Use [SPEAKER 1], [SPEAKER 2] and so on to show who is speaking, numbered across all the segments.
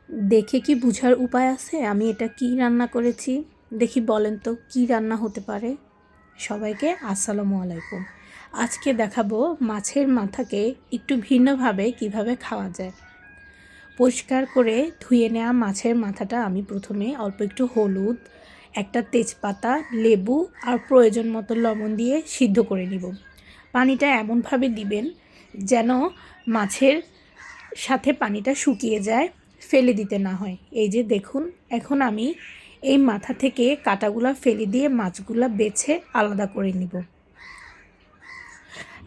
[SPEAKER 1] দেখে কি বুঝার উপায় আছে আমি এটা কি রান্না করেছি? দেখি বলেন তো কি রান্না হতে পারে? সবাইকে আসসালামু আলাইকুম। আজকে দেখাবো মাছের মাথাকে একটু ভিন্নভাবে কিভাবে খাওয়া যায়। পরিষ্কার করে ধুয়ে নেওয়া মাছের মাথাটা আমি প্রথমে অল্প একটু হলুদ, একটা তেজপাতা, লেবু আর প্রয়োজন মতো লবণ দিয়ে সিদ্ধ করে নিব। পানিটা এমনভাবে দিবেন যেন মাছের সাথে পানিটা শুকিয়ে যায়, ফেলে দিতে না হয়। এই যে দেখুন, এখন আমি এই মাথা থেকে কাঁটাগুলা ফেলে দিয়ে মাছগুলা বেছে আলাদা করে নিব।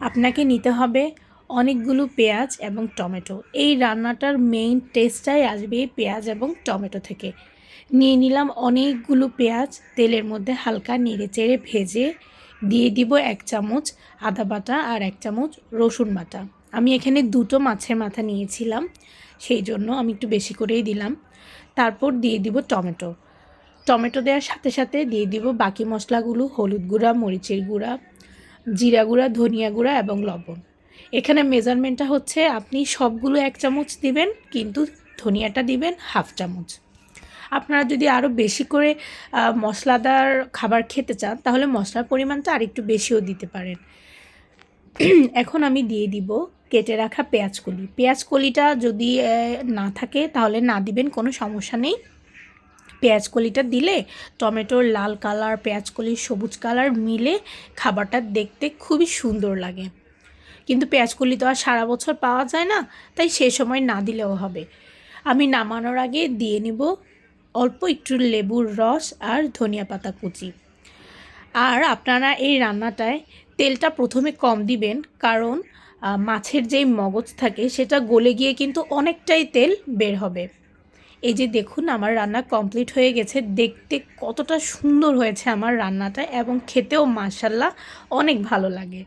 [SPEAKER 1] আপনাকে নিতে হবে অনেকগুলো পেঁয়াজ এবং টমেটো। এই রান্নাটার মেইন টেস্টটাই আসবে পেঁয়াজ এবং টমেটো থেকে। নিয়ে নিলাম অনেকগুলো পেঁয়াজ, তেলের মধ্যে হালকা নেড়েচেড়ে ভেজে দিয়ে দিব 1 চামচ আদা বাটা আর 1 চামচ রসুন বাটা। আমি এখানে 2টো মাছের মাথা নিয়েছিলাম, সেই জন্য আমি একটু বেশি করেই দিলাম। তারপর দিয়ে দিব টমেটো। টমেটো দেওয়ার সাথে সাথে দিয়ে দিব বাকি মশলাগুলো, হলুদ গুঁড়া, মরিচের গুঁড়া, জিরা গুঁড়া, ধনিয়া গুঁড়া এবং লবণ। এখানে মেজারমেন্টটা হচ্ছে আপনি সবগুলো 1 চামচ দিবেন, কিন্তু ধনিয়াটা দিবেন 1/2 চামচ। আপনারা যদি আরও বেশি করে মশলাদার খাবার খেতে চান তাহলে মশলার পরিমাণটা আরেকটু বেশিও দিতে পারেন। এখন আমি দিয়ে দিব কেটে রাখা পেঁয়াজকলি। পেঁয়াজকলিটা যদি না থাকে তাহলে না দিবেন, কোনো সমস্যা নেই। পেঁয়াজকলিটা দিলে টমেটোর লাল কালার, পেঁয়াজকলির সবুজ কালার মিলে খাবারটা দেখতে খুবই সুন্দর লাগে। কিন্তু পেঁয়াজকলি তো আর সারা বছর পাওয়া যায় না, তাই সে সময় না দিলেও হবে। আমি নামানোর আগে দিয়ে নিব অল্প একটু লেবুর রস আর ধনিয়া পাতা কুচি। আর আপনারা এই রান্নাটায় তেলটা প্রথমে কম দিবেন, কারণ মাছের যেই মগজ থাকে সেটা গলে গিয়ে কিন্তু অনেকটাই তেল বের হবে। এই যে দেখুন, আমার রান্না কমপ্লিট হয়ে গেছে। দেখতে কতটা সুন্দর হয়েছে আমার রান্নাটা, এবং খেতেও মাশাআল্লাহ অনেক ভালো লাগে।